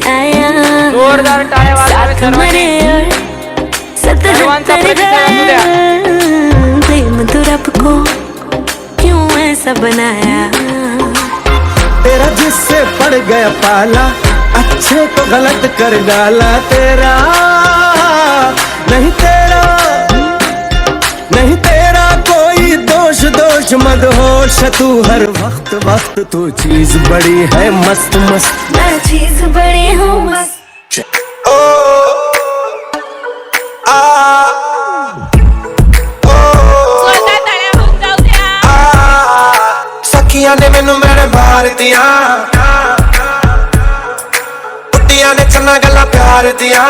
आया जोरदार टाळ्या वाजवा सर्वांनी. सर्वांचा प्रतिसाद असू द्या. प्रेम तो रब को क्यों ऐसा बनाया, तेरा जिससे पड़ गया पाला, अच्छे को गलत कर डाला। तेरा नहीं तेरा, नहीं तेरा कोई दोष, दोष मदहोश तू हर वक्त वक्त। तू चीज बड़ी है मस्त मस्त, मैं चीज बड़ी हूँ मस्त। सखियां ने मैनू मेरे मार दिया, बुढ़िया ने चन्ना गल्ला प्यार दिया।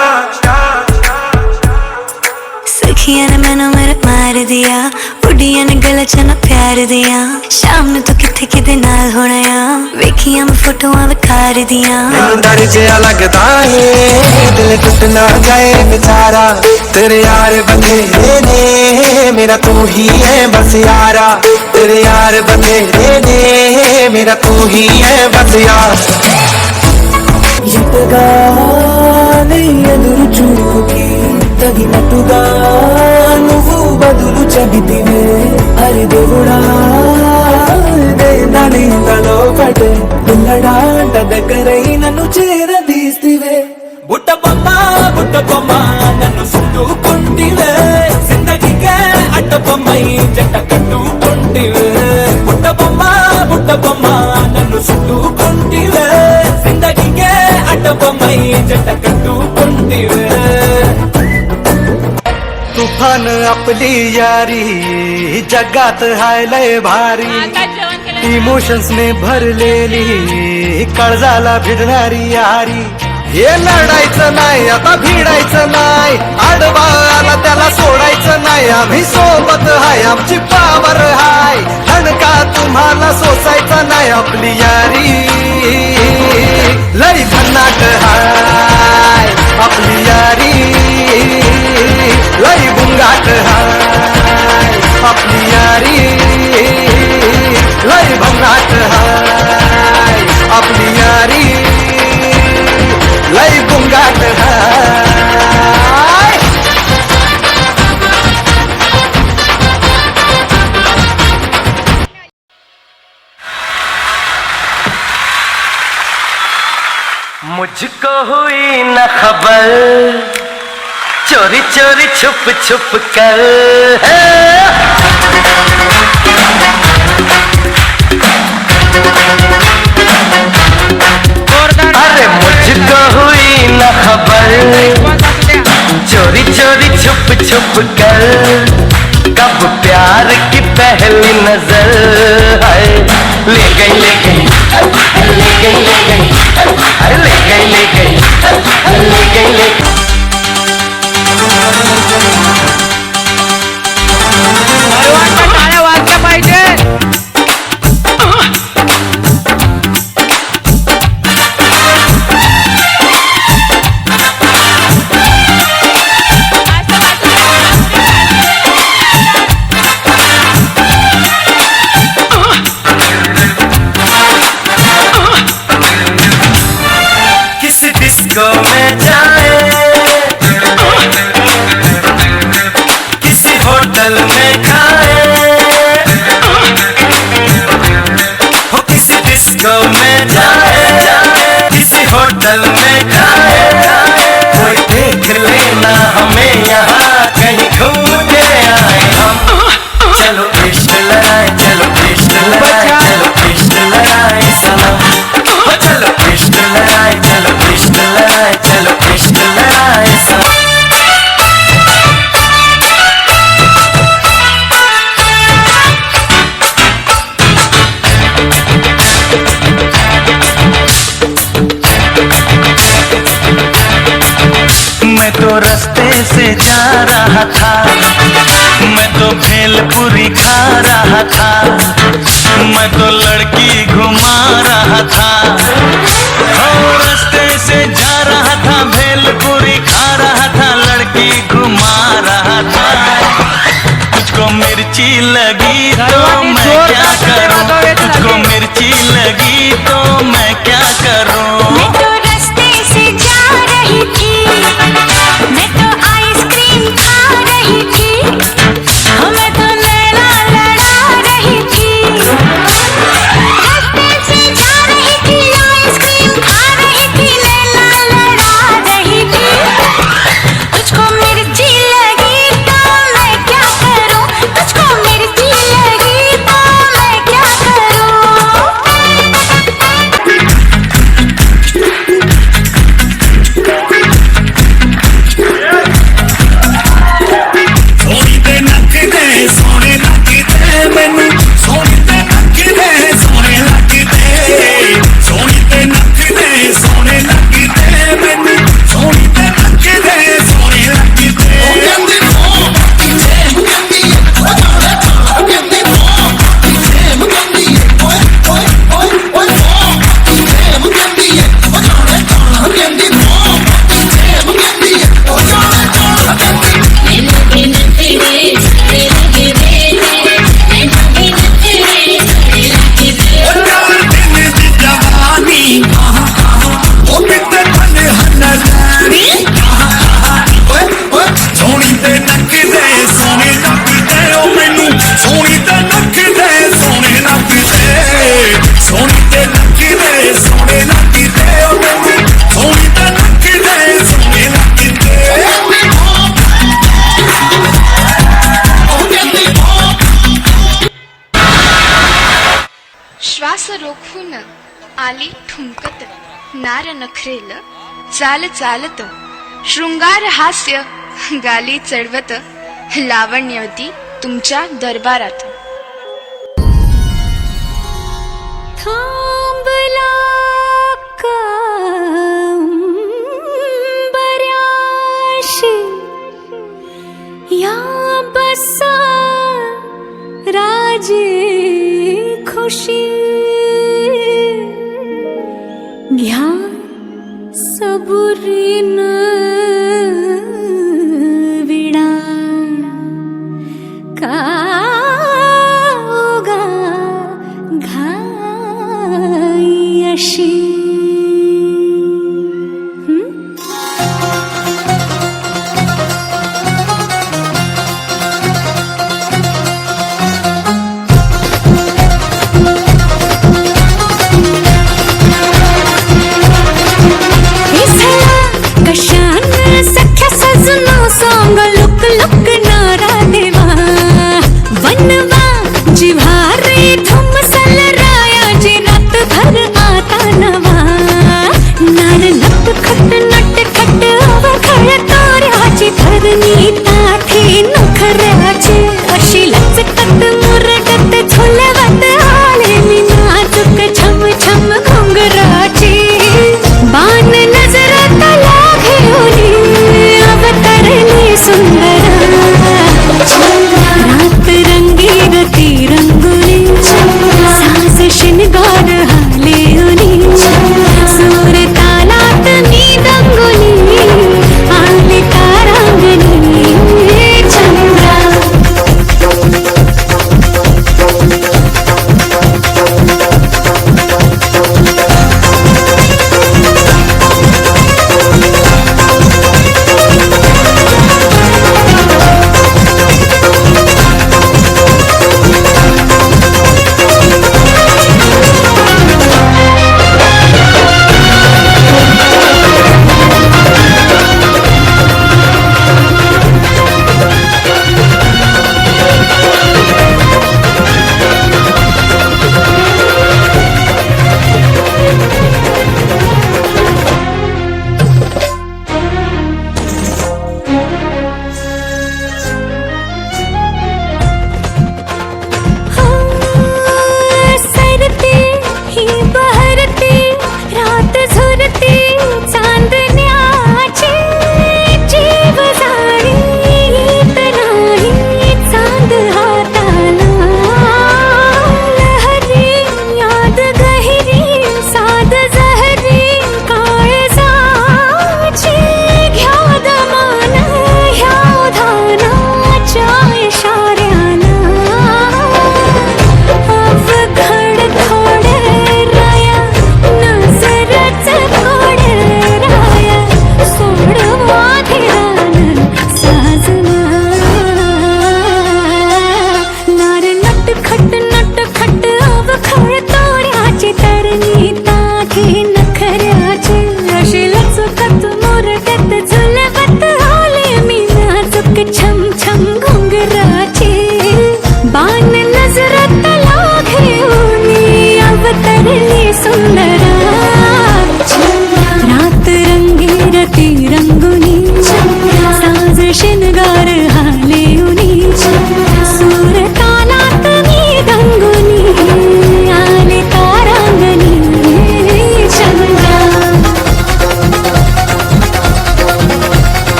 सखिया ने मैनू मेरे मार दिया, बुढ़िया ने गला चना प्यार दिया। शाम ने तो किथे किदे नाल होना आ, वेखिया मैं फोटोआं विखार दिया। डर जिहा लगदा है दिल टुट ना जाए बेचारा, तेरे यार बथेरे ने मेरा तू ही है बस यारा। तेरे यार बथेरे ने मेरा तू ही है बस यार। ఎదుగానే ఎదురు చూకి తగినట్టుగా నువ్వు బదులు చెబితివే. అరి దేవుడా దానిలో పడే పిల్లడాంట దగ్గరై నన్ను చేరదీస్తివే. బుట్ట బొమ్మ నన్ను చుట్టుకుంటివే, జిందగీకే అడ్డ బొమ్మై జంట కట్టుకుంటివే. బుట్ట బొమ్మ నన్ను చుట్టుకుంటివే, జిందగీకే అడ్డ బొమ్మై జంట కట్టుకుంటివే. तूफान आपली यारी जगात हाय लय भारी, इमोशन्स ने भरलेली काळजाला भिडणारी यारी. हे लढायचं नाही आता भिडायचं नाही, आडवा आला त्याला सोडायचं नाही. आम्ही सोबत हाय आमची पावर हाय, धनका तुम्हाला सोसायचा नाही. आपली यारी लई भन्नाट हाय, आपली यारी लई बुंगाट हाय. आपली यारी लई भन्नाट हाय, आपली यारी लई बुंगाट हाय. मुझको हुई न खबर, चोरी चोरी छुप छुप कर अरे मुझको हुई न खबर, चोरी चोरी छुप छुप कर। कब प्यार की पहली नजर है, ले गई ले गई ले गई ले गई ले गई ले गई ले गई ले गई। सर्वांच्या टाळ्या वाजल्या पाहिजे. किसी डिस्को में जाए, किसी होटल में खाए, हो किसी डिस्को में जाए, किसी होटल में खाए। कोई देख लेना हमें यहाँ कहीं घूम के आए हम। चलो इश्क लड़ाए, चलो इश्क लड़ाए, चलो इश्क लड़ाए सनम। हो चलो इश्क लड़ाए, चलो इश्क लड़ाए, चलो इश्क लड़ाए सनम। मैं तो रास्ते से जा रहा था, मैं तो भेलपुरी खा रहा था, मैं तो लड़की घुमा रहा था। रास्ते से जा रहा था, भेलपुरी खा रहा था, लड़की घुमा रहा था। तुझको मिर्ची लगी तो मैं क्या करूं, तुझको मिर्ची लगी तो मैं क्या करूं। मैं तो रास्ते से रोखून आली ठुमकत नार नखरेल चाल चालत शृंगार हास्य गाली चढवत लावण्यवती तुमच्या दरबारात. थांबला बऱ्याशी या बसा राजे खुशी घ्या सबुरीन विडा का उगा घाई अशी.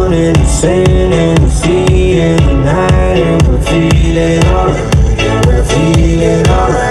morning, sailing, seeing the night, and we're feeling alright, yeah, we're feeling alright.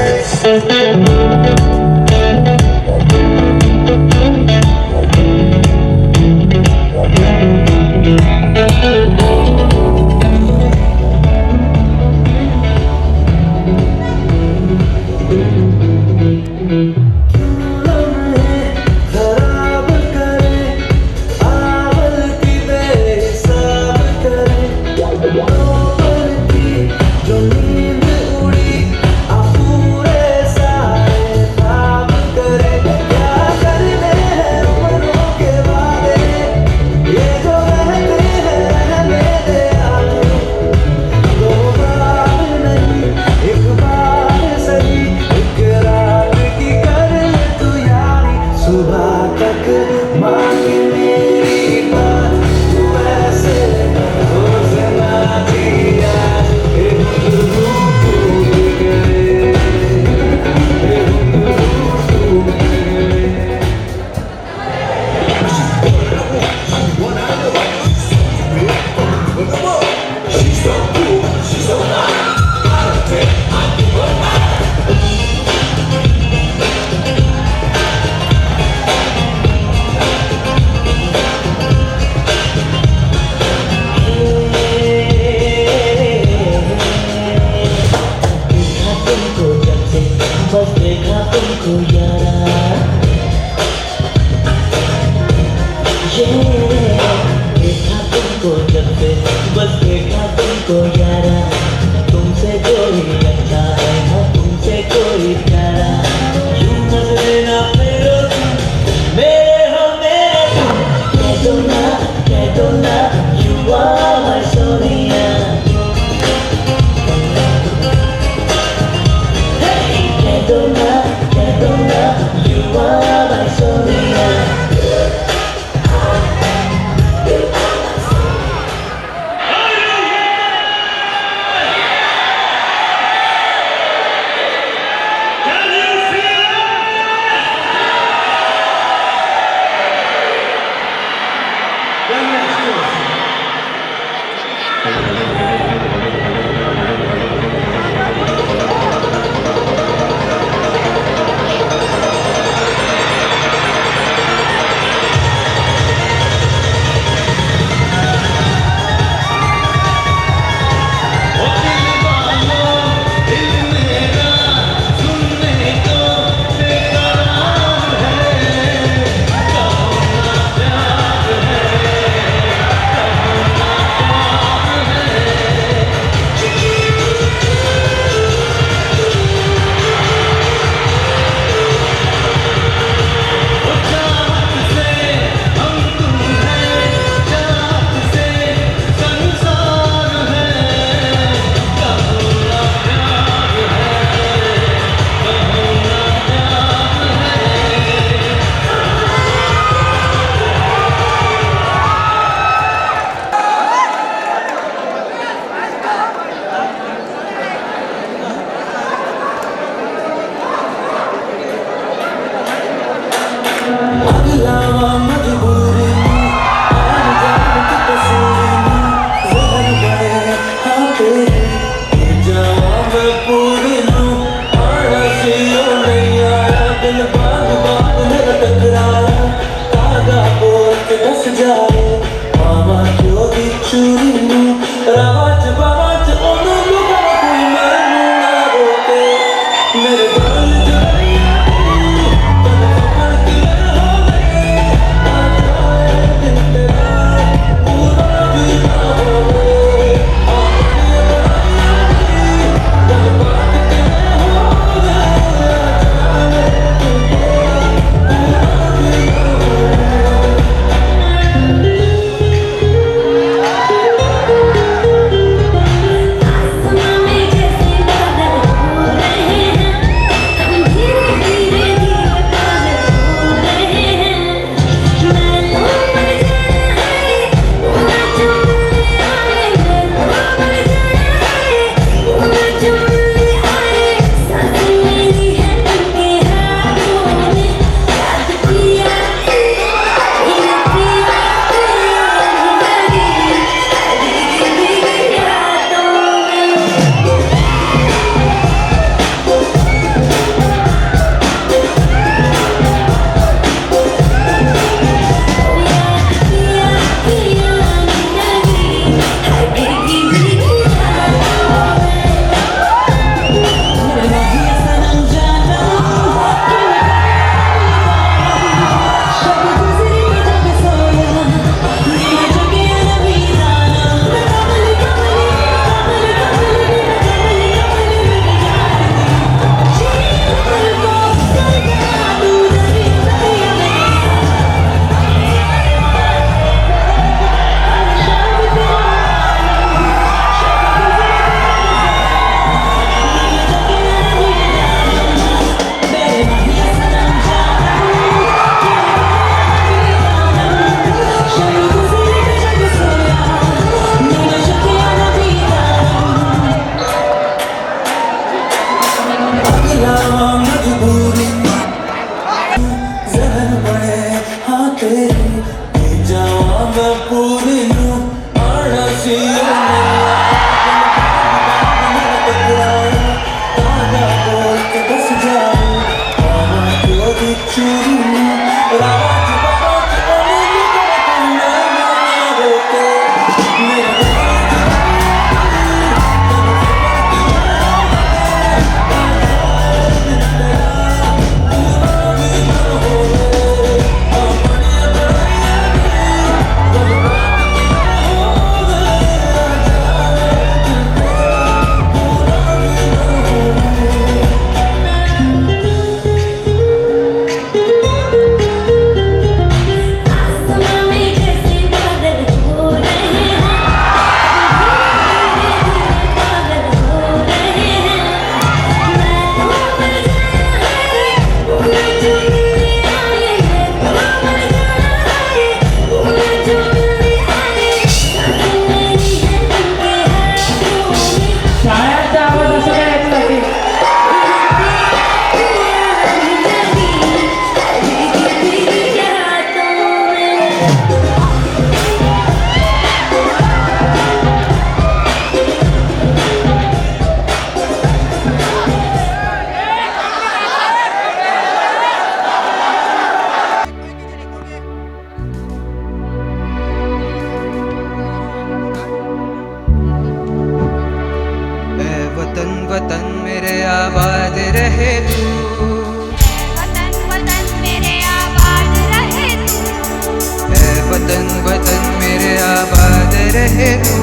तू।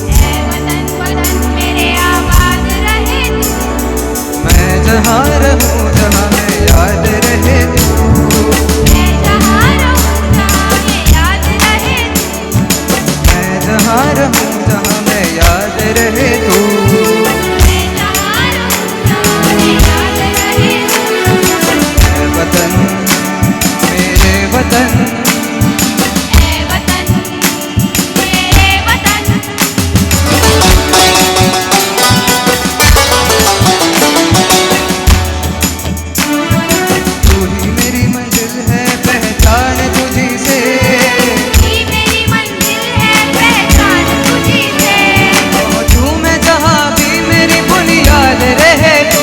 ऐ वतन वतन मेरे आबाद रहे तू। मैं जहाँ रहूँ जहाँ मैं याद रहे तू। मैं जहाँ रहूँ जहाँ मैं याद रहे तू। मैं जहाँ रहूँ जहाँ मैं याद रहे तू। मैं जहाँ रहूँ जहाँ मैं याद रहे तू। ऐ वतन मेरे वतन। ऐ वतन मेरे वतन। तू ही मेरी मंजिल है पहचान तुझी से। ही मेरी मंजिल है पहचान तुझी से। तू मैं जहाँ भी मेरी बुनियाद रहे तू।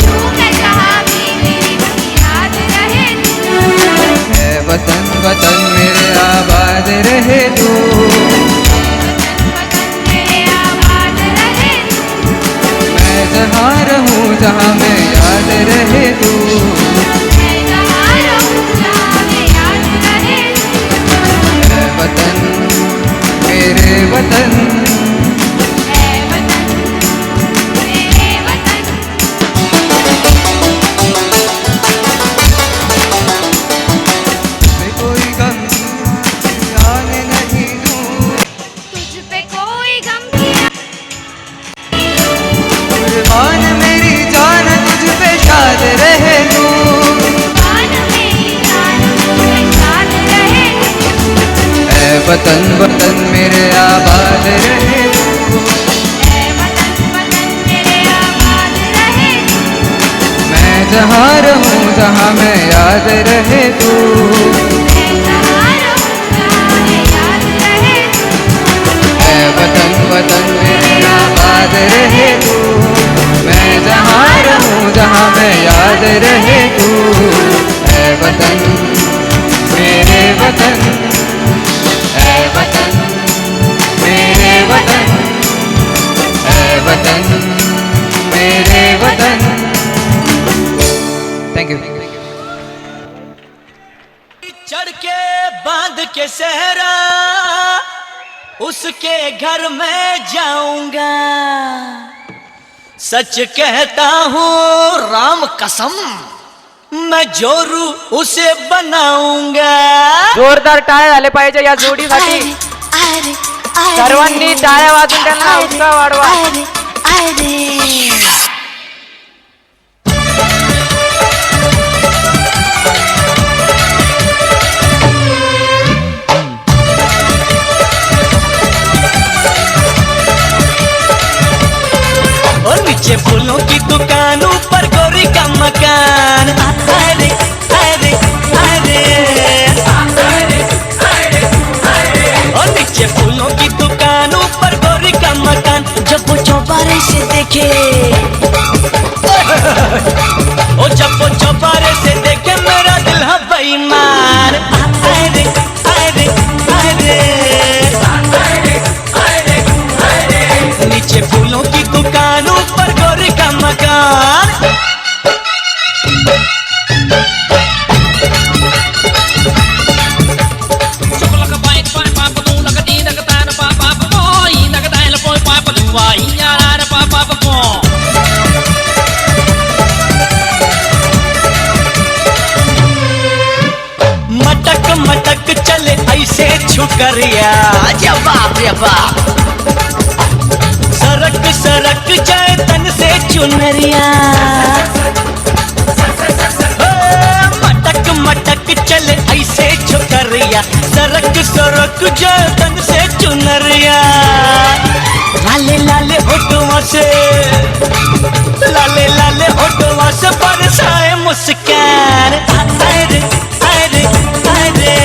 तू मैं जहाँ भी मेरी बुनियाद रहे तू। ऐ वतन वतन मेरे आबाद रहे तू। वतन मेरे आबाद रहे तू। मैं जहाँ रहूँ जहाँ मैं याद रहे तू। मैं जहाँ रहूँ जहाँ मैं याद रहे तू। ऐ वतन मेरे वतन। ऐ वतन मेरे वतन। मैं कोई गम आने नहीं दूँ। तुझ पे कोई गम की कुर्बान मेरी जान तुझ पे शाद रहे तू। आन मेरी जान तुझे साथ रहे तू। ऐ वतन वतन मेरे आबाद रहे तू। ऐ वतन वतन मेरे आबाद रहे तू। मैं जहाँ रहूँ जहाँ मैं याद रहे तू। मैं जहाँ रहूँ जहाँ मैं याद रहे तू। ऐ वतन वतन मेरे आबाद रहे तू। मैं जहाँ रहूँ जहाँ मैं याद रहे तू। ऐ वतन मेरे वतन। ऐ वतन मेरे वतन। ऐ वतन मेरे वतन। Thank you. चढ़ के बांध के सहरा उसके घर में जाऊंगा। सच कहता हूँ राम कसम मैं जोरू उसे बनाऊंगा। जोरदार टाळ्या झाले पाहिजे या जोडीसाठी. अरे अरे सर्वांनी टाळ्या वाजून त्यांना उत्साह वाढवा. अरे अरे और नीचे फूलों की दुकान ऊपर गोरी का मकान। अरे अरे अरे और नीचे फूलों की दुकान ऊपर गोरी का मकान। जब वो चौबारे से देखे ओ जब वो चौबारे से देखे मेरा दिल है बेईमान। अरे अरे अरे नीचे फूलों की दुकान ऊपर गोरी का मकान। मटक मटक चले ऐसे छुकरिया जवाब जवाब। सरक सरक जाए तन से चुनरिया। मटक मटक चले ऐसे छुकरिया। सरक सरक जाए तन से चुनरिया। लाले लाले होठों से लाले लाले होठों से बरसाए मुस्कान। अरे अरे अरे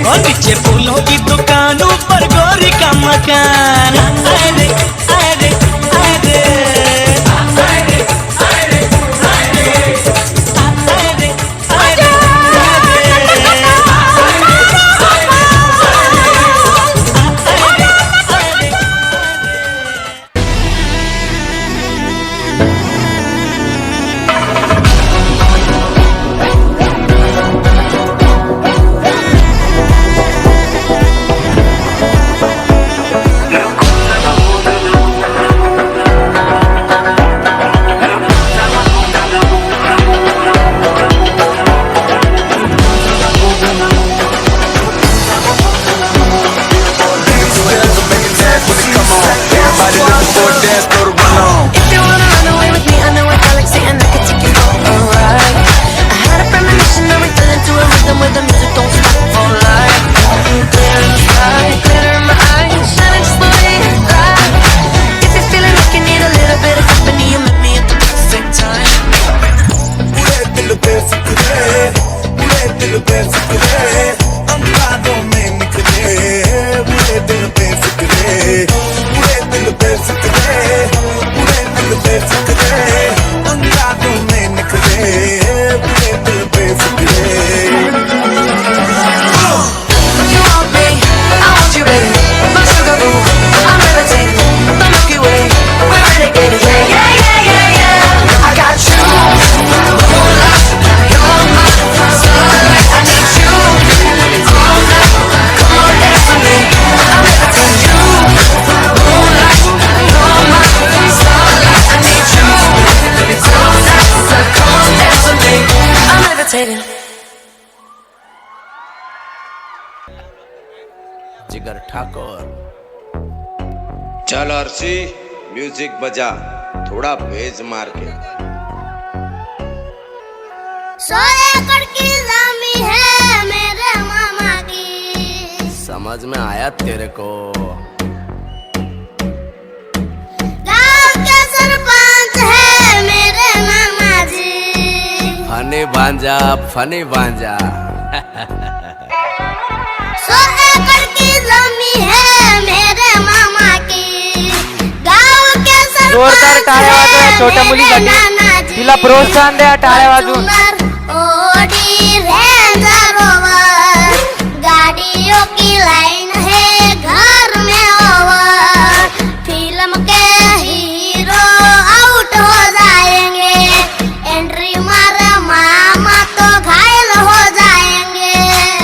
और नीचे फूलों की दुकान ऊपर गोरी का मकान। अरे अरे अरे जिगर ठाकुर। चल अर्शी म्यूजिक बजा, थोड़ा बेज मार के। 100 एकड़ की जमीन है मेरे मामा की। समझ में आया तेरे को? गांव के सरपंच है मेरे मामा जी। फनी भांजा, फनी भांजा। 100 एकड़ की जमीन है मेरे मामा की। गांव के सरपंच जोरदार टाळ्या वाजवा छोट्या मुलीसाठी, तिला प्रोत्साहन द्या टाळ्या वाजवून। ओडी रेंजर रोवर, गाड़ियों की लाइन है घर में ओवर। फिल्म के हीरो आउट हो जाएंगे, एंट्री मारे मामा तो घायल हो जाएंगे।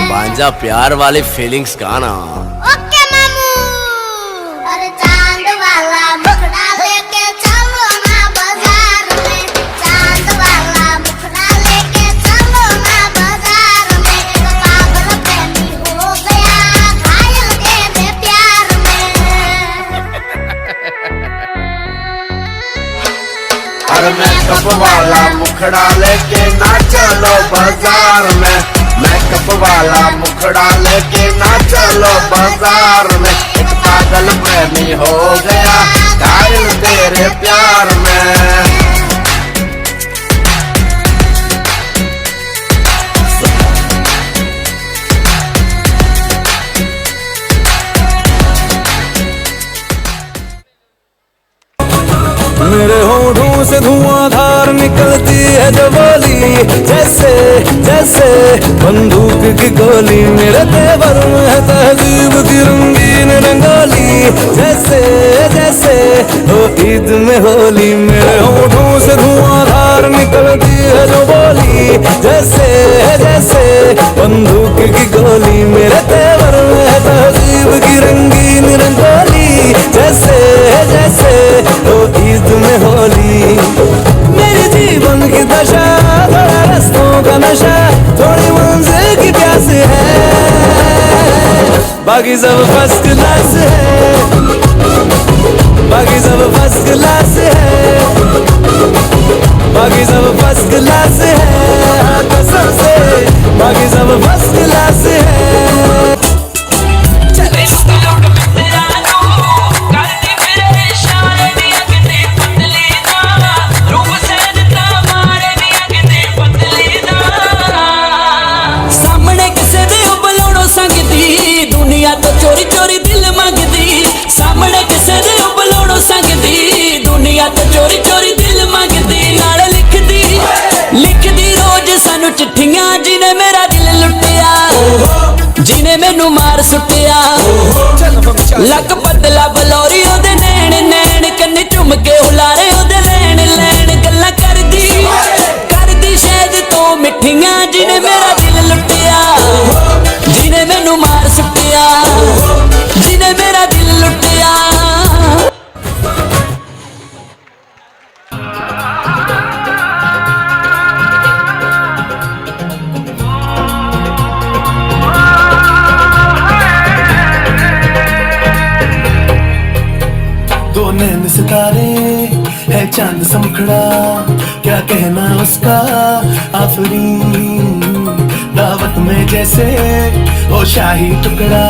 भांजा प्यार वाली फीलिंग्स का ना। ओके मामू। अरे चांद वाला मुखड़ा लेके चलो ना बाजार में। चांद वाला मुखड़ा लेके चलो ना बाजार में। एक पागल प्रेमी हो गया घायल तेरे प्यार में। अरे मेकअप वाला मुखड़ा लेके ना चलो बाजार में। मेकअप वाला मुखड़ा लेके ना चलो बाजार में। एक पागल प्रेमी हो गया घायल तेरे प्यार में। मेरे होठों से धुआंधार निकलती है जो बोली, जैसे जैसे बंदूक की गोली। मेरे तेवर में है तहजीब की रंगीन रंगोली, जैसे जैसे हो ईद में होली। मेरे होठों से धुआंधार निकलती है जो बोली, जैसे जैसे बंदूक की गोली। मेरे तेवर में है तहजीब की रंगीन रंगोली, जैसे जैसे हो ईद में होली। मेरे जीवन की दशा थोड़ा रस्तों का नशा, थोड़ी मंजिल की प्यास है, बाकी सब फर्स्ट क्लास है। बाकी सब फर्स्ट क्लास है। बाकी सब फर्स्ट क्लास है। कसम से बाकी सब फर्स्ट क्लास है। चोरी चोरी दिल मंगदी, सामने किसे दे बुलाणो संगदी। दुनिया तो चोरी चोरी दिल मंगदी, नाले लिखदी रोज सानू चिट्ठियां। जिन्हें मेरा दिल लुटिया, जिन्हें मैनू मार सुटिया। लक बदला बलौरी ओदे नैन नैन, कन्ने चुम के हुलारे ओदे लैन लैन। गल्लां करदी शायद तो मिठियां। जिन्हें मेरा दिल लुटिया, जिन्हें मैनू मार सुटिया। जिन्हें मेरा दिल लुटिया। दो नैन सितारे है चांद सा मुखड़ा, क्या कहना उसका आफरीन। दावत में जैसे हो शाही टुकड़ा,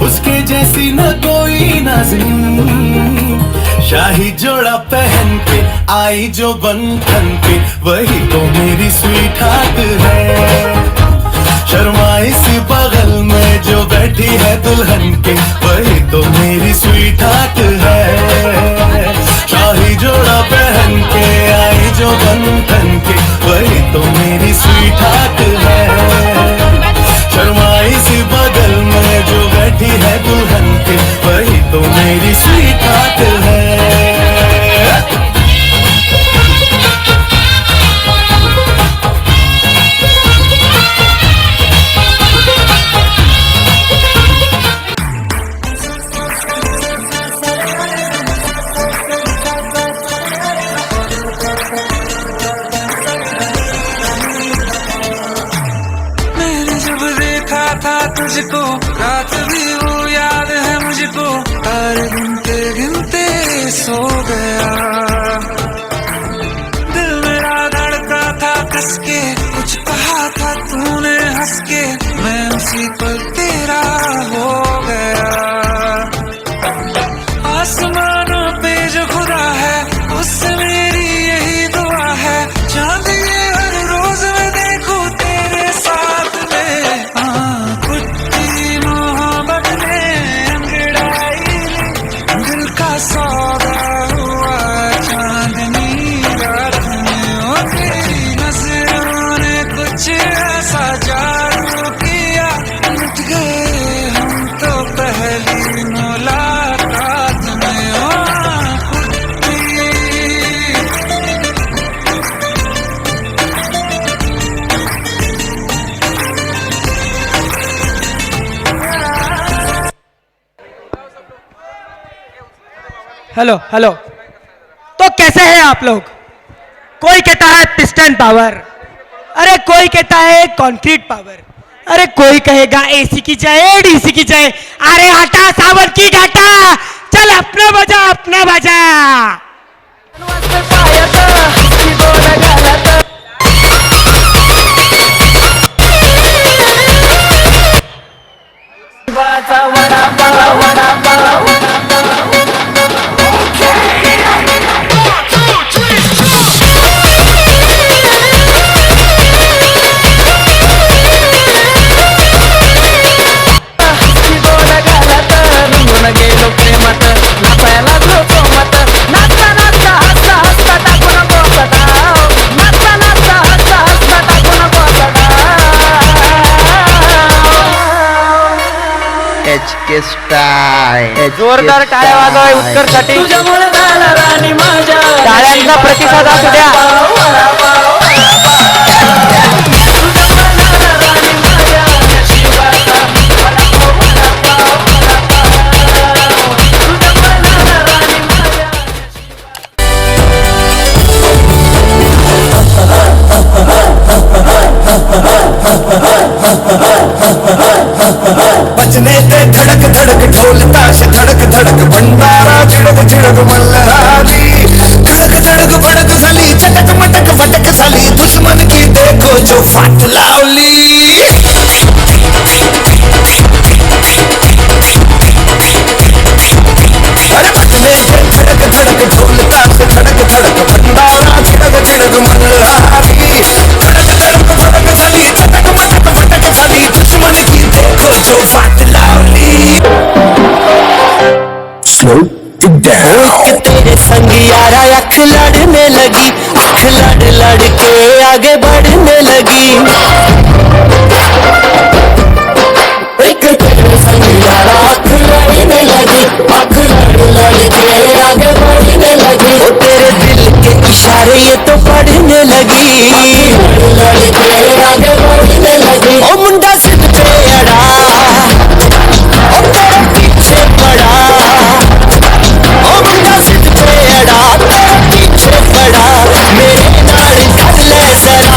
उसके जैसी न कोई नाज़रीन। शाही जोड़ा पहन के आई जो बंधन पे, वही तो मेरी स्वीट हार्ट है। शर्माई सी बगल में जो बैठी है दुल्हन के, वही तो मेरी स्वीट हार्ट है। शाही जोड़ा पहन के आई जो बंधन के, वही तो मेरी स्वीट हार्ट है। शर्माई सी बगल में जो बैठी है दुल्हन के, वही तो मेरी स्वीट हार्ट है। तुझको रात भी हुई मुझको तारे गिनते गिनते सो गया। दिल मेरा धड़का था कसके, कुछ कहा था तूने हंस के, मैं उसी पल तेरा हो गया। आसमानों पे जो खुदा है उससे मेरी यही दुआ है, चांद ये हर रोज मैं देखूं तेरे साथ में। कुछ मोहब्बत ने अंगड़ाई ली, दिल का सौदा हुआ चांदनी रात में। ओ तेरी नजरों ने कुछ ऐसा जादू किया, लुट गए हम तो पहली मुलाकात में। ओ हेलो हेलो, तो कैसे हैं आप लोग? कोई कहता है पिस्टन पावर, अरे कोई कहता है कंक्रीट पावर, अरे कोई कहेगा एसी की चाहे डीसी की चाहे। अरे हटा सावन की घाटा, चल अपना बजा अपना बजा। जोरदार टाळ्या वाजवा उत्कर्षसाठी. टाळ्यांचा प्रतिसाद असू द्या. बजने ते धड़क धड़क ढोल ताश धड़क धड़क भंडारा झिड़क झिड़क मल्हारी, धड़क धड़क भड़क सली चटक मटक फटक सली, दुश्मन की देखो जो फाट लावली। अरे बजने ते धड़क धड़क ढोल ताश धड़क धड़क भंडारा झिड़क झिड़क मल्हारी, धड़क धड़क भड़क सली चटक मटक फटक सली, दुश्मन की देखो जो फाट लावली। Slow it down. तेरे संग यारा अख लड़ने लगी, अख लड़ लड़ के आगे बढ़ने लगी। एक तेरे संग यारा अख लड़ने लगी, अख लड़ लड़ के आगे बढ़ने लगी। ओ तेरे दिल के इशारे ये तो पढ़ने लगी, लड़ लड़ के आगे बढ़ने लगी। ओ मुंडा सिद्ध पे अड़ा, ओ तेरे पीछे पड़ा, ओ मुंडा सिद्ध पे अड़ा, तेरे पीछे पड़ा, मेरे नाल कर ले जरा।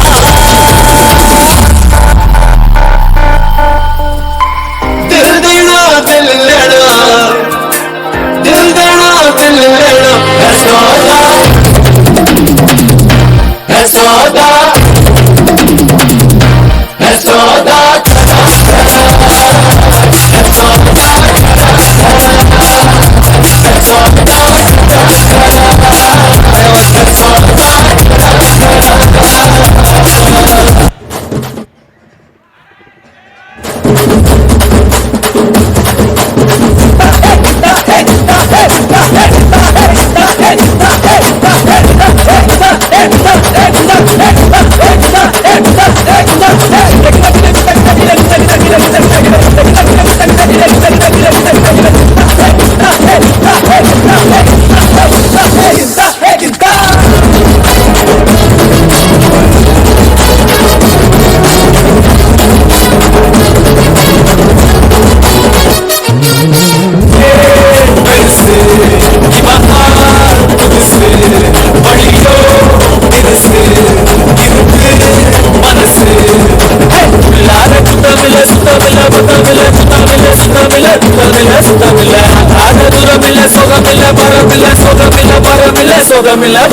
मिला